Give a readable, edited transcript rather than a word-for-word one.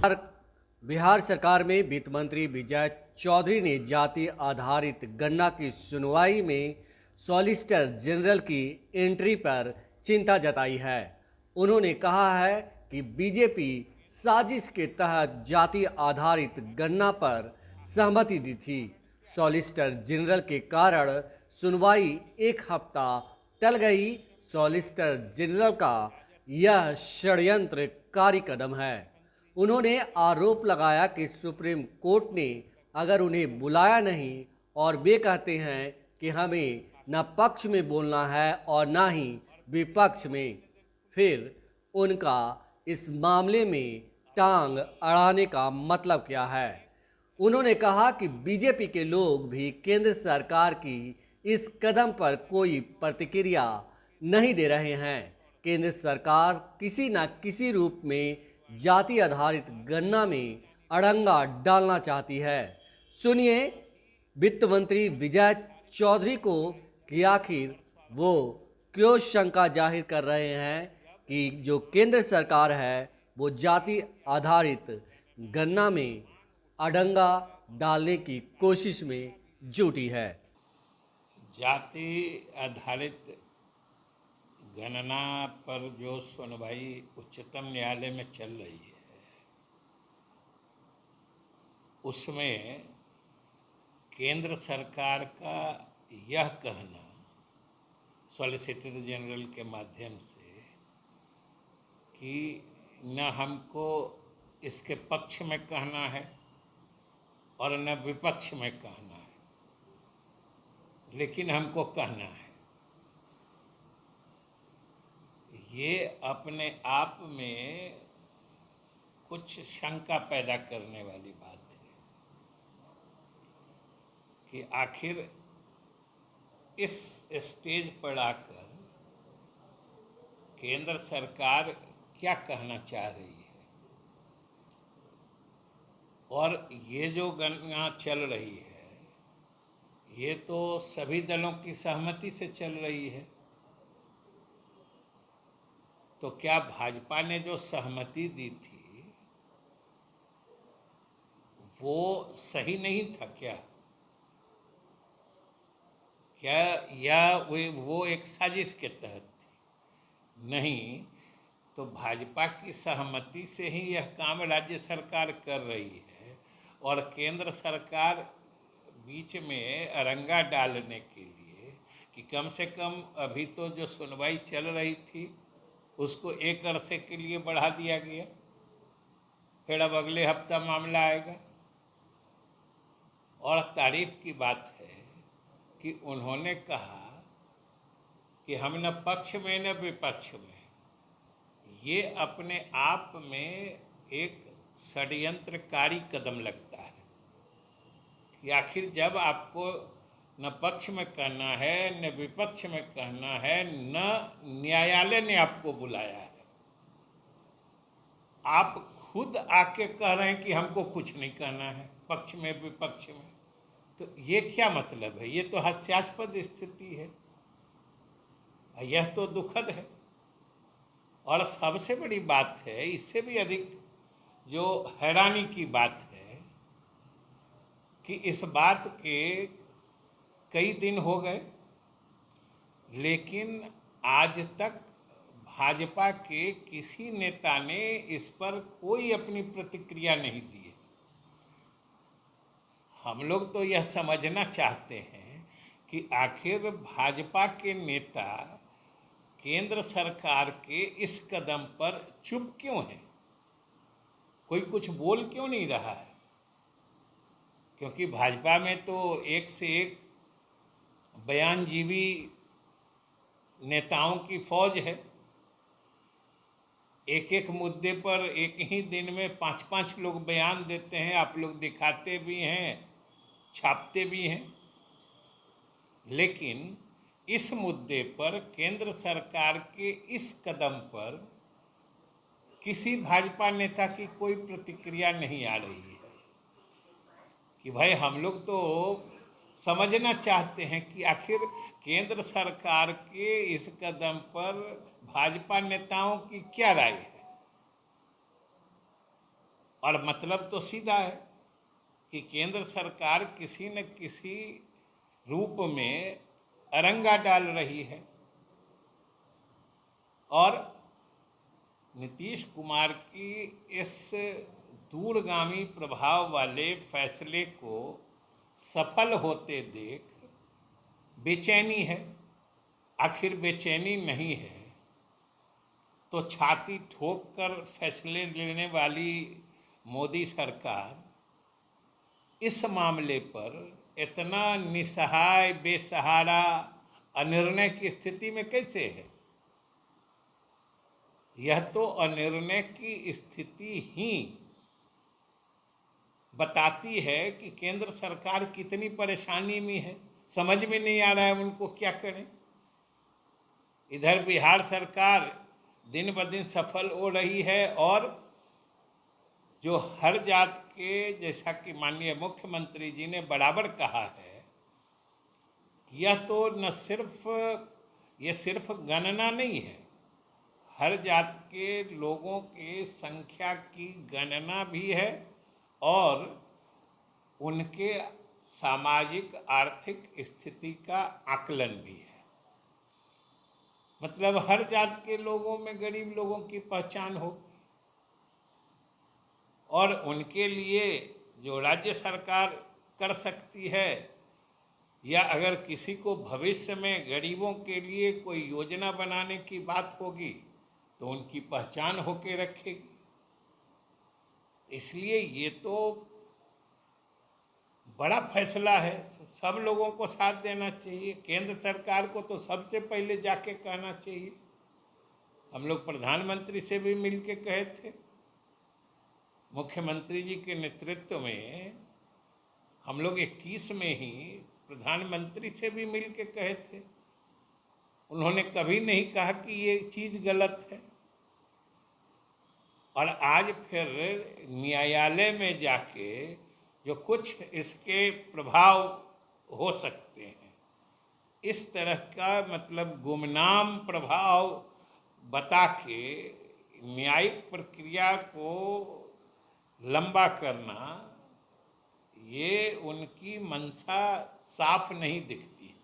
बिहार सरकार में वित्त मंत्री विजय चौधरी ने जाति आधारित गणना की सुनवाई में सॉलिसिटर जनरल की एंट्री पर चिंता जताई है। उन्होंने कहा है कि बीजेपी साजिश के तहत जाति आधारित गणना पर सहमति दी थी। सॉलिसिटर जनरल के कारण सुनवाई एक हफ्ता टल गई। सॉलिसिटर जनरल का यह षड्यंत्रकारी कदम है। उन्होंने आरोप लगाया कि सुप्रीम कोर्ट ने अगर उन्हें बुलाया नहीं और वे कहते हैं कि हमें न पक्ष में बोलना है और न ही विपक्ष में, फिर उनका इस मामले में टांग अड़ाने का मतलब क्या है। उन्होंने कहा कि बीजेपी के लोग भी केंद्र सरकार की इस कदम पर कोई प्रतिक्रिया नहीं दे रहे हैं। केंद्र सरकार किसी न किसी रूप में जाति आधारित गणना में अड़ंगा डालना चाहती है। सुनिए वित्त मंत्री विजय चौधरी को कि आखिर वो क्यों शंका जाहिर कर रहे हैं कि जो केंद्र सरकार है वो जाति आधारित गणना में अड़ंगा डालने की कोशिश में जुटी है। जाति आधारित गणना पर जो सुनवाई उच्चतम न्यायालय में चल रही है, उसमें केंद्र सरकार का यह कहना सॉलिसिटर जनरल के माध्यम से कि न हमको इसके पक्ष में कहना है और न विपक्ष में कहना है, लेकिन हमको कहना है, ये अपने आप में कुछ शंका पैदा करने वाली बात है कि आखिर इस स्टेज पर आकर केंद्र सरकार क्या कहना चाह रही है। और ये जो गणना चल रही है, ये तो सभी दलों की सहमति से चल रही है। तो क्या भाजपा ने जो सहमति दी थी वो सही नहीं था क्या? या वो एक साजिश के तहत थी? नहीं, तो भाजपा की सहमति से ही यह काम राज्य सरकार कर रही है और केंद्र सरकार बीच में अड़ंगा डालने के लिए कि कम से कम अभी तो जो सुनवाई चल रही थी उसको एक अरसे के लिए बढ़ा दिया गया, फिर अब अगले हफ्ता मामला आएगा। और तारीफ की बात है कि उन्होंने कहा कि हम न पक्ष में न विपक्ष में। ये अपने आप में एक षड्यंत्रकारी कदम लगता है कि आखिर जब आपको न पक्ष में कहना है न विपक्ष में कहना है, न न्यायालय ने आपको बुलाया है, आप खुद आके कह रहे हैं कि हमको कुछ नहीं कहना है पक्ष में विपक्ष में, तो ये क्या मतलब है? ये तो हास्यास्पद स्थिति है, यह तो दुखद है। और सबसे बड़ी बात है, इससे भी अधिक जो हैरानी की बात है कि इस बात के कई दिन हो गए, लेकिन आज तक भाजपा के किसी नेता ने इस पर कोई अपनी प्रतिक्रिया नहीं दी है। हम लोग तो यह समझना चाहते हैं कि आखिर भाजपा के नेता केंद्र सरकार के इस कदम पर चुप क्यों हैं? कोई कुछ बोल क्यों नहीं रहा है? क्योंकि भाजपा में तो एक से एक बयानजीवी नेताओं की फौज है। एक एक मुद्दे पर एक ही दिन में 5-5 लोग बयान देते हैं, आप लोग दिखाते भी हैं, छापते भी हैं। लेकिन इस मुद्दे पर केंद्र सरकार के इस कदम पर किसी भाजपा नेता की कोई प्रतिक्रिया नहीं आ रही है कि भाई हम लोग तो समझना चाहते हैं कि आखिर केंद्र सरकार के इस कदम पर भाजपा नेताओं की क्या राय है। और मतलब तो सीधा है कि केंद्र सरकार किसी न किसी रूप में अरंगा डाल रही है और नीतीश कुमार की इस दूरगामी प्रभाव वाले फैसले को सफल होते देख बेचैनी है। आखिर बेचैनी नहीं है तो छाती ठोक कर फैसले लेने वाली मोदी सरकार इस मामले पर इतना निसहाय, बेसहारा, अनिर्णय की स्थिति में कैसे है? यह तो अनिर्णय की स्थिति ही बताती है कि केंद्र सरकार कितनी परेशानी में है। समझ में नहीं आ रहा है उनको क्या करें। इधर बिहार सरकार दिन ब दिन सफल हो रही है और जो हर जात के, जैसा कि माननीय मुख्यमंत्री जी ने बराबर कहा है, यह तो न सिर्फ, ये सिर्फ गणना नहीं है, हर जात के लोगों की संख्या की गणना भी है और उनके सामाजिक आर्थिक स्थिति का आकलन भी है। मतलब हर जात के लोगों में गरीब लोगों की पहचान होगी और उनके लिए जो राज्य सरकार कर सकती है, या अगर किसी को भविष्य में गरीबों के लिए कोई योजना बनाने की बात होगी तो उनकी पहचान होके रखेगी। इसलिए ये तो बड़ा फैसला है, सब लोगों को साथ देना चाहिए। केंद्र सरकार को तो सबसे पहले जाके कहना चाहिए। हम लोग प्रधानमंत्री से भी मिल के कहे थे, मुख्यमंत्री जी के नेतृत्व में हम लोग 21 में ही प्रधानमंत्री से भी मिल के कहे थे। उन्होंने कभी नहीं कहा कि ये चीज़ गलत है। और आज फिर न्यायालय में जाके जो कुछ इसके प्रभाव हो सकते हैं, इस तरह का मतलब गुमनाम प्रभाव बता के न्यायिक प्रक्रिया को लंबा करना, ये उनकी मंशा साफ नहीं दिखती।